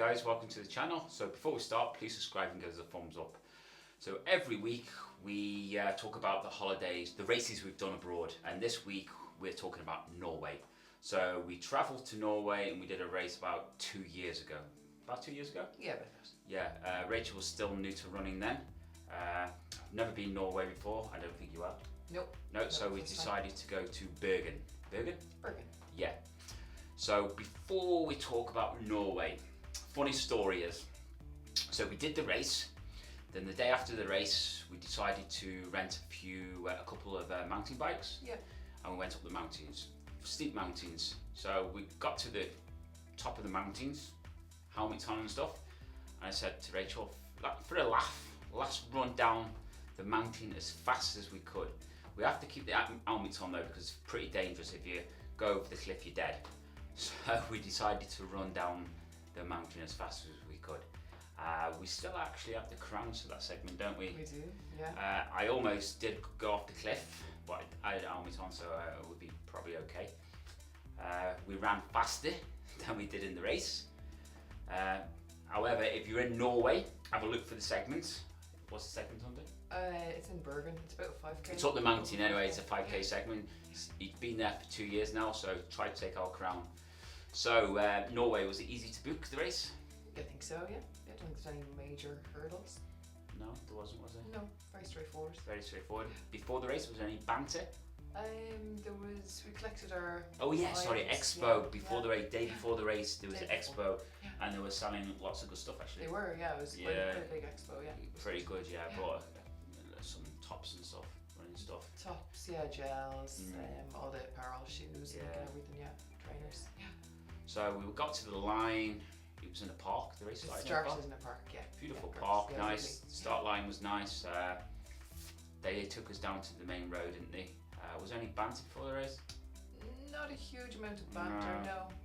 guys, welcome to the channel. So before we start, please subscribe and give us a thumbs up. So every week we talk about the holidays, the races we've done abroad, and this week we're talking about Norway. So we travelled to Norway and we did a race about 2 years ago. About 2 years ago? Yeah, about that. Yeah, Rachel was still new to running then. I've never been Norway before, I don't think you have. Nope. No, so we decided to go to Bergen. Bergen? Bergen. Yeah. So before we talk about Norway, funny story is, so we did the race, then the day after the race we decided to rent a couple of mountain bikes. Yeah. And we went up the mountains, steep mountains. So we got to the top of the mountains, helmets on and stuff, and I said to Rachel, for a laugh, let's run down the mountain as fast as we could. We have to keep the helmets on though because it's pretty dangerous. If you go over the cliff you're dead. So we decided to run down the mountain as fast as we could. We still actually have the crowns for that segment, don't we? We do, yeah. I almost did go off the cliff, but I had a helmet on, so it would be probably okay. We ran faster than we did in the race. However, if you're in Norway, have a look for the segment. What's the segment under? It's in Bergen. It's about 5k. It's up the mountain anyway. It's a 5k segment. He's been there for 2 years now, so try to take our crown. So Norway, was it easy to book the race? I think so, yeah. I don't think there's any major hurdles. No, there wasn't, was there? No, very straightforward. Very straightforward. Before the race, was there any banter? We collected our... Oh yeah, sorry, expo. Yeah, before the race, day before the race, there was an expo, yeah. and they were selling lots of good stuff actually. They were, yeah, it was quite a big expo, yeah. Pretty good, yeah. I brought some tops and stuff, running stuff. Tops, yeah, gels, all the apparel, shoes, Yeah. and everything, yeah, trainers. Yeah. So we got to the line, it was in a park, the race started in a park, yeah. Beautiful yeah, park, yeah, nice. lovely. Start line was nice. They took us down to the main road, didn't they? Was there any banter before the race? Not a huge amount of banter,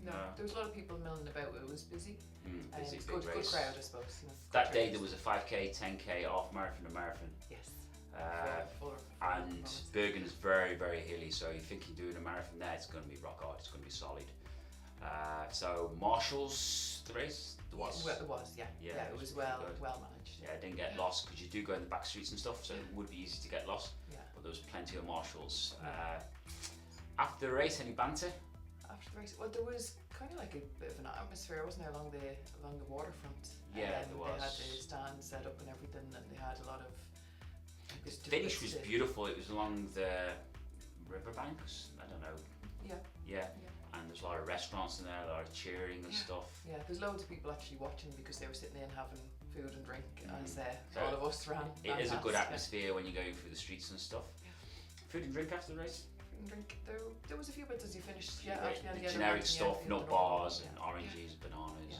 no. There was a lot of people milling about, it was busy. Busy, It's big good race. crowd, I suppose. You know, That day there was a 5k, 10k, half marathon, a marathon. Yes. And performance. Bergen is very, very hilly, so you think you're doing a marathon there, it's going to be rock hard, it's going to be solid. So Marshall's the race? There was. Well, it was, yeah. Yeah, it was well managed. Yeah, I didn't get lost because you do go in the back streets and stuff, so it would be easy to get lost. Yeah. But there was plenty of Marshalls. After the race, any banter? After the race, well, there was kind of like a bit of an atmosphere, wasn't there, along the waterfront? Yeah, there was. They had the stand set up and everything, and they had a lot of. The finish was beautiful. It was along the riverbanks. I don't know. Yeah. Yeah. And there's a lot of restaurants in there, a lot of cheering and stuff. Yeah, there's loads of people actually watching because they were sitting in having food and drink as So all of us ran. It is a good atmosphere when you're going through the streets and stuff. Yeah. Food and drink after the race? Food and drink. There was a few bits as you finished. Yeah, The generic stuff, nut bars and oranges, bananas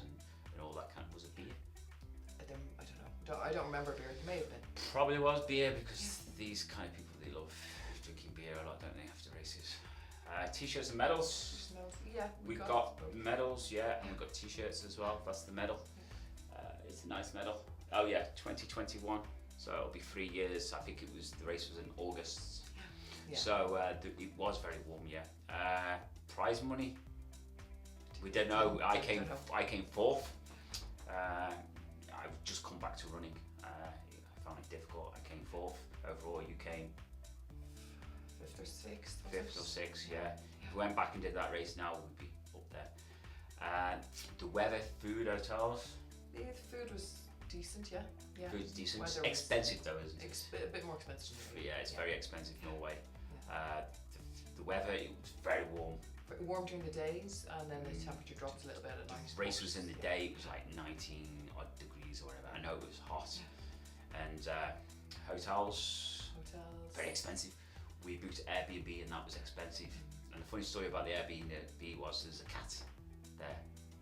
and all that kind of. Was it beer? I don't know. I don't remember beer. It may have been. Probably was beer because these kind of people, they love drinking beer a lot, don't they, after races. T-shirts and medals. Yeah, we got medals, yeah, and we've got T-shirts as well. That's the medal. It's a nice medal. Oh yeah, 2021. So it'll be 3 years. I think the race was in August. Yeah. So it was very warm, yeah. Prize money. We don't know. I came fourth. I've just come back to running. I found it difficult. I came fourth overall. You came fifth or sixth. Fifth or sixth, yeah. If we went back and did that race now, we'd be up there. The weather, food, hotels. The food was decent, yeah. Food's decent. Weather expensive though, isn't it? A bit more expensive. Yeah, it's very expensive in Norway. The weather, it was very warm. Warm during the days, and then the temperature dropped a little bit at night. The race was in the day, it was like 19 odd degrees or whatever. I know it was hot. And hotels, very expensive. We booked Airbnb and that was expensive. And the funny story about the Airbnb was there's a cat there,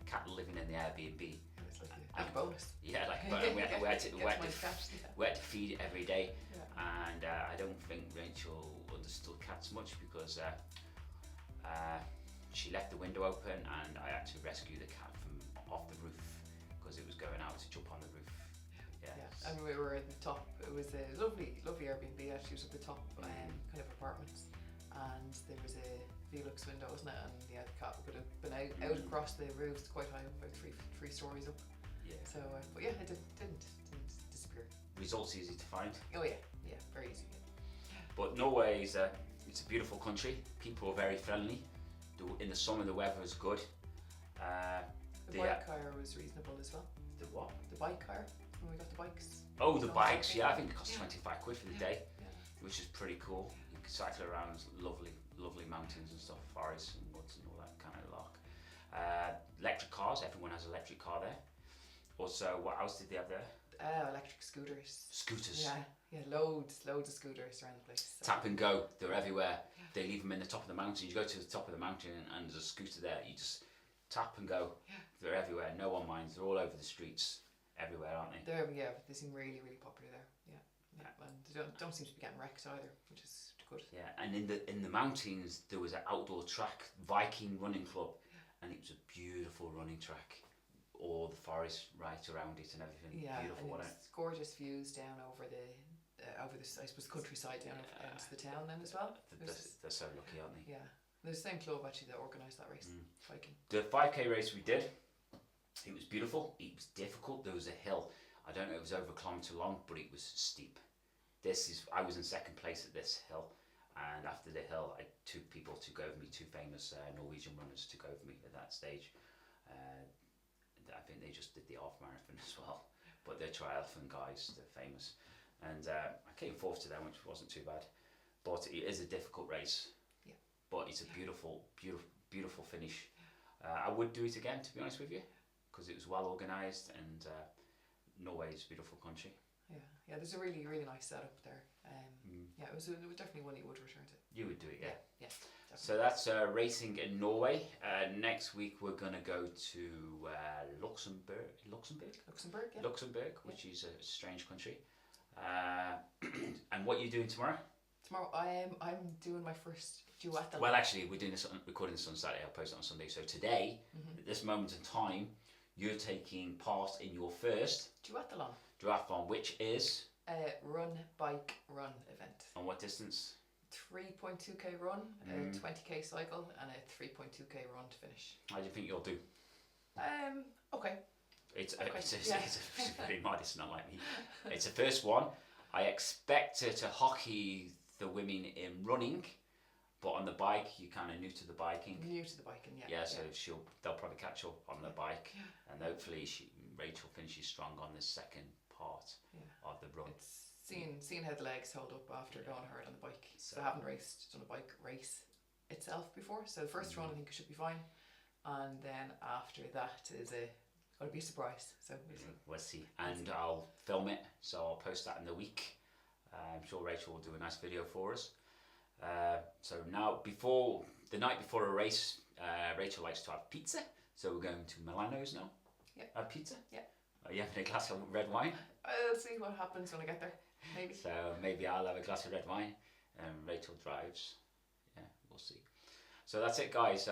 cat living in the Airbnb. It's like a bonus. Yeah, like we had to feed it every day. And I don't think Rachel understood cats much because she left the window open and I had to rescue the cat from off the roof because it was going out to jump on the roof. Yeah, and we were at the top. It was a lovely Airbnb actually. It was at the top kind of apartments, and there was a Velux window, wasn't it? And yeah, the cat could have been out across the roofs, quite high up, about three stories up. Yeah. So, but yeah, it didn't disappear. Results easy to find. Oh yeah, very easy. But Norway is it's a beautiful country. People are very friendly. In the summer the weather is good. The bike hire was reasonable as well. The what? The bike hire, when we got the bikes. Oh, the bikes. Yeah, I think it cost 25 quid for the day, Yeah. which is pretty cool. You can cycle around lovely mountains and stuff, forests and woods and all that kind of lark. Electric cars. Everyone has an electric car there. Also, what else did they have there? Electric scooters. Scooters. Yeah, loads of scooters around the place. So. Tap and go. They're everywhere. They leave them in the top of the mountain. You go to the top of the mountain and there's a scooter there. You just tap and go. Yeah. They're everywhere. No one minds. They're all over the streets. Everywhere, aren't they? They seem really popular there. Yeah. And they don't seem to be getting wrecked either, which is good. Yeah, and in the mountains there was an outdoor track, Viking Running Club, and it was a beautiful running track. All the forest right around it and everything. Yeah, beautiful, and wasn't it's gorgeous views down over the I suppose countryside down into the town then as well. They're so lucky, aren't they? Yeah, there's the same club actually that organised that race, Viking. The 5k race we did, it was beautiful. It was difficult. There was a hill. I don't know, it was over a kilometre long, but it was steep. I was in second place at this hill, and after the hill, I took people to go over me. Two famous Norwegian runners took over me at that stage. I think they just did the half marathon as well, but they're triathlon guys. They're famous, and I came fourth to them, which wasn't too bad. But it is a difficult race. Yeah. But it's a beautiful finish. I would do it again, to be honest with you, because it was well organised, and Norway is a beautiful country. Yeah. There's a really nice setup there. Yeah, it was definitely one you would return to. You would do it, yeah. Yeah. Definitely. So that's racing in Norway. Next week we're gonna go to Luxembourg, which is a strange country. And what are you doing tomorrow? Tomorrow I'm doing my first duathlon. Well, actually, we're doing this recording this on Saturday. I'll post it on Sunday. So today, at this moment in time, you're taking part in your first duathlon, which is a run, bike, run event. On what distance? 3.2k run, a 20k cycle, and a 3.2k run to finish. How do you think you'll do? Okay. It's very modest, not like me. It's the first one. I expect her to hockey the women in running, but on the bike, you're kind of new to the biking. Yeah. So they'll probably catch up on the bike, and hopefully Rachel finishes strong on the second part of the run. It's seeing how the legs hold up after going hard on the bike. So I haven't done a bike race itself before. So the first run I think should be fine, and then after that is going to be a surprise. So we'll see. And I'll film it, so I'll post that in the week. I'm sure Rachel will do a nice video for us. So now, the night before a race, Rachel likes to have pizza. So we're going to Milano's now. Yeah. Have pizza? Yeah. Are you having a glass of red wine? I'll see what happens when I get there. Maybe. So maybe I'll have a glass of red wine and Rachel drives. Yeah, we'll see. So that's it, guys.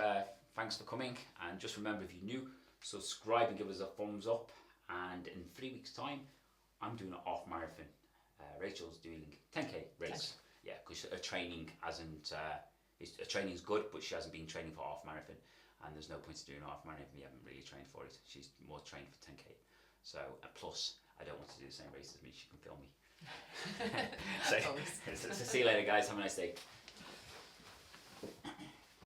Thanks for coming. And just remember, if you're new, subscribe and give us a thumbs up. And in 3 weeks' time, I'm doing a half marathon. Rachel's doing 10k race. 10. Yeah, because her training hasn't. Her training's good, but she hasn't been training for half marathon, and there's no point in doing a half marathon. You haven't really trained for it. She's more trained for 10k. So plus, I don't want to do the same race as me. She can film me. So see you later, guys. Have a nice day.